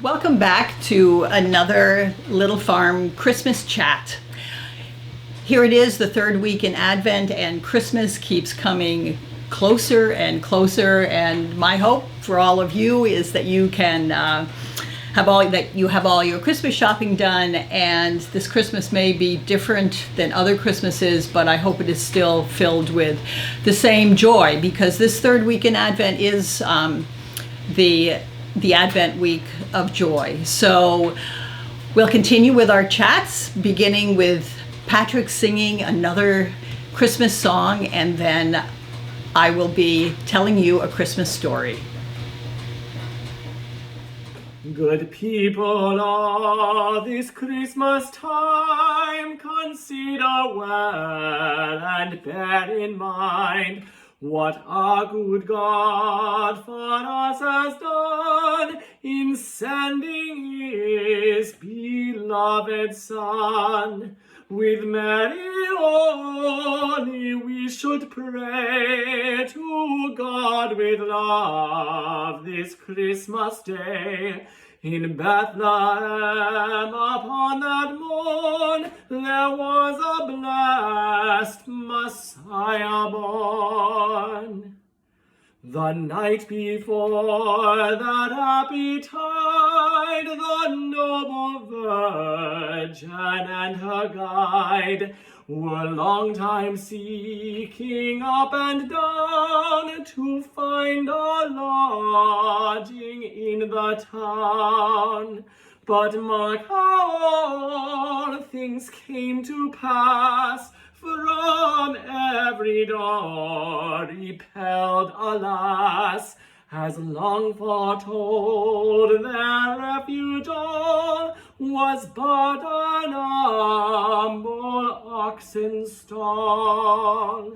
Welcome back to another Little Farm Christmas chat. Here it is, the third week in Advent, and Christmas keeps coming closer and closer. And my hope for all of you is that you can have all your Christmas shopping done. And this Christmas may be different than other Christmases, but I hope it is still filled with the same joy, because this third week in Advent is the Advent week of joy. So we'll continue with our chats, beginning with Patrick singing another Christmas song, and then I will be telling you a Christmas story. Good people all this Christmas time, consider well and bear in mind what our good God for us has done in sending his beloved Son. With Mary only we should pray to God with love this Christmas day. In Bethlehem upon that morn there was a blessed Messiah born. The night before that happy tide, the noble Virgin and her guide were long time seeking up and down to find a lodging in the town. But mark how all things came to pass, from every door repelled, alas, as long foretold, their refuge all was but an humble oxen stall.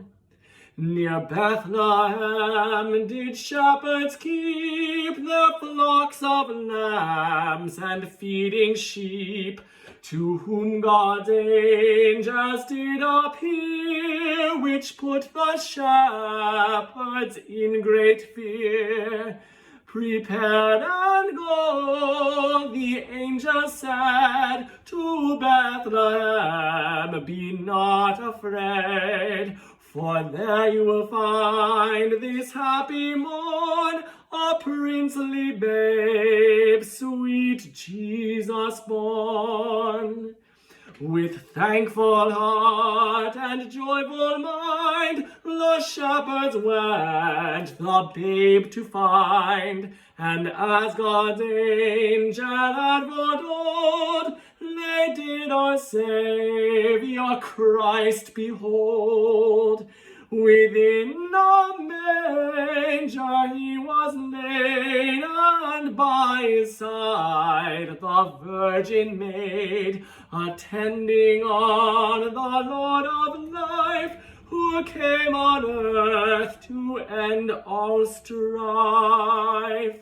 Near Bethlehem did shepherds keep their flocks of lambs and feeding sheep, to whom God's angels did appear, which put the shepherds in great fear. Prepare and go, the angel said, to Bethlehem, be not afraid, for there you will find this happy morn a princely babe, sweet Jesus born. With thankful heart and joyful mind, the shepherds went the babe to find, and as God's angel had foretold, they did our Savior Christ behold. Within a manger he was laid, and by his side the Virgin Maid, attending on the Lord of life, who came on earth to end all strife.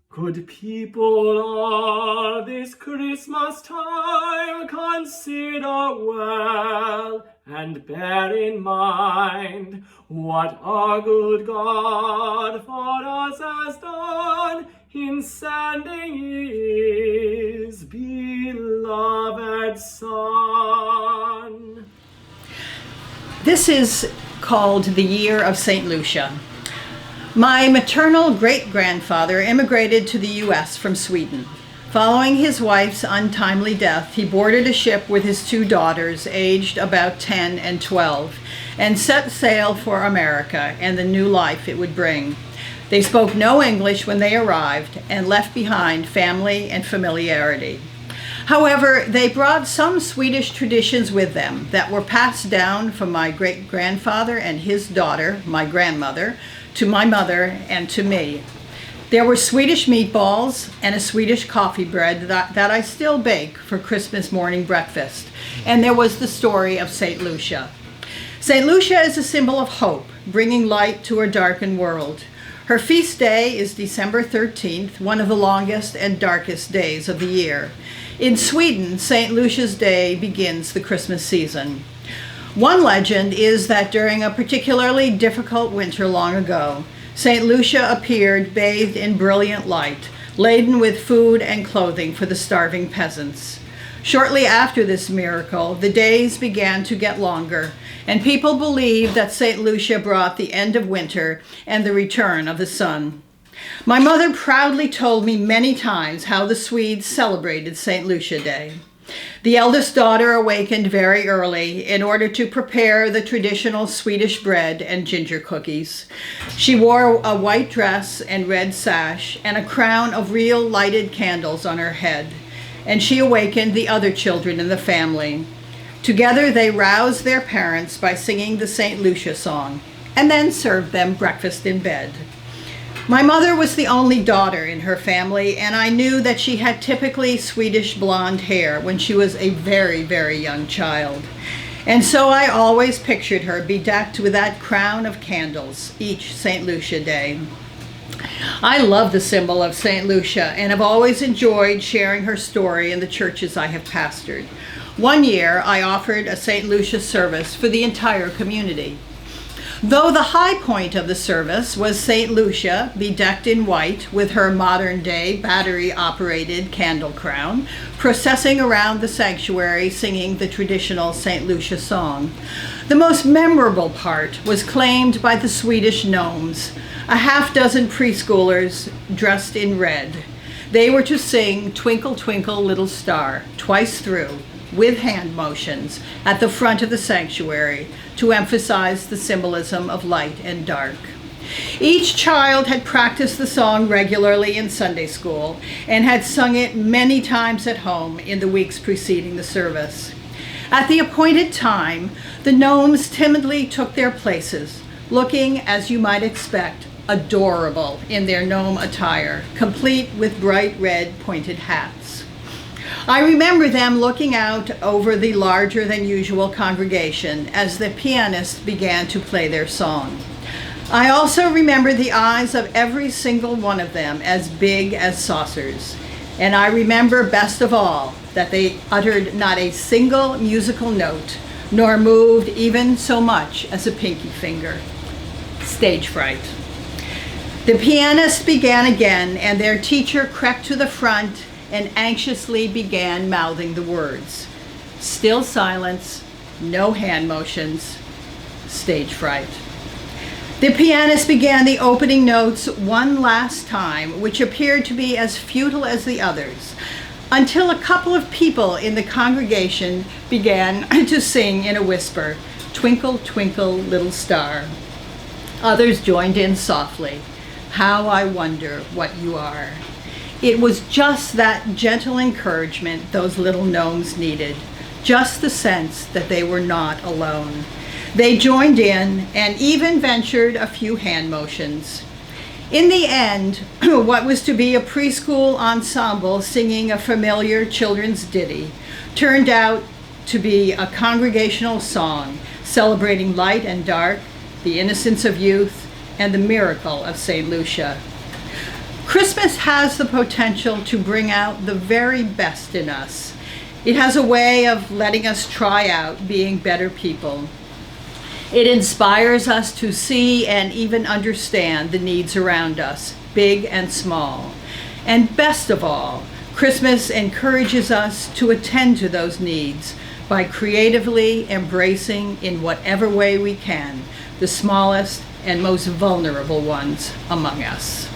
Good people all this Christmas time, consider well and bear in mind what our good God for us has done in sending his beloved Son. This is called the year of St. Lucia. My maternal great-grandfather immigrated to the U.S. from Sweden. Following his wife's untimely death, he boarded a ship with his two daughters, aged about 10 and 12, and set sail for America and the new life it would bring. They spoke no English when they arrived and left behind family and familiarity. However, they brought some Swedish traditions with them that were passed down from my great-grandfather and his daughter, my grandmother, to my mother and to me. There were Swedish meatballs and a Swedish coffee bread that I still bake for Christmas morning breakfast. And there was the story of St. Lucia. St. Lucia is a symbol of hope, bringing light to a darkened world. Her feast day is December 13th, one of the longest and darkest days of the year. In Sweden, St. Lucia's Day begins the Christmas season. One legend is that during a particularly difficult winter long ago, St. Lucia appeared bathed in brilliant light, laden with food and clothing for the starving peasants. Shortly after this miracle, the days began to get longer, and people believed that St. Lucia brought the end of winter and the return of the sun. My mother proudly told me many times how the Swedes celebrated St. Lucia Day. The eldest daughter awakened very early in order to prepare the traditional Swedish bread and ginger cookies. She wore a white dress and red sash and a crown of real lighted candles on her head, and she awakened the other children in the family. Together they roused their parents by singing the St. Lucia song, and then served them breakfast in bed. My mother was the only daughter in her family, and I knew that she had typically Swedish blonde hair when she was a very, very young child. And so I always pictured her bedecked with that crown of candles each St. Lucia Day. I love the symbol of St. Lucia and have always enjoyed sharing her story in the churches I have pastored. One year, I offered a St. Lucia service for the entire community. Though the high point of the service was St. Lucia, bedecked in white with her modern-day battery-operated candle crown, processing around the sanctuary singing the traditional St. Lucia song. The most memorable part was claimed by the Swedish gnomes, a half-dozen preschoolers dressed in red. They were to sing Twinkle, Twinkle, Little Star twice through, with hand motions, at the front of the sanctuary to emphasize the symbolism of light and dark. Each child had practiced the song regularly in Sunday school and had sung it many times at home in the weeks preceding the service. At the appointed time, the gnomes timidly took their places, looking, as you might expect, adorable in their gnome attire, complete with bright red pointed hats. I remember them looking out over the larger than usual congregation as the pianist began to play their song. I also remember the eyes of every single one of them as big as saucers. And I remember best of all that they uttered not a single musical note, nor moved even so much as a pinky finger. Stage fright. The pianist began again, and their teacher crept to the front and anxiously began mouthing the words. Still silence, no hand motions, stage fright. The pianist began the opening notes one last time, which appeared to be as futile as the others, until a couple of people in the congregation began to sing in a whisper, Twinkle, Twinkle, Little Star. Others joined in softly, How I wonder what you are. It was just that gentle encouragement those little gnomes needed, just the sense that they were not alone. They joined in and even ventured a few hand motions. In the end, what was to be a preschool ensemble singing a familiar children's ditty turned out to be a congregational song celebrating light and dark, the innocence of youth, and the miracle of St. Lucia. Christmas has the potential to bring out the very best in us. It has a way of letting us try out being better people. It inspires us to see and even understand the needs around us, big and small. And best of all, Christmas encourages us to attend to those needs by creatively embracing in whatever way we can the smallest and most vulnerable ones among us.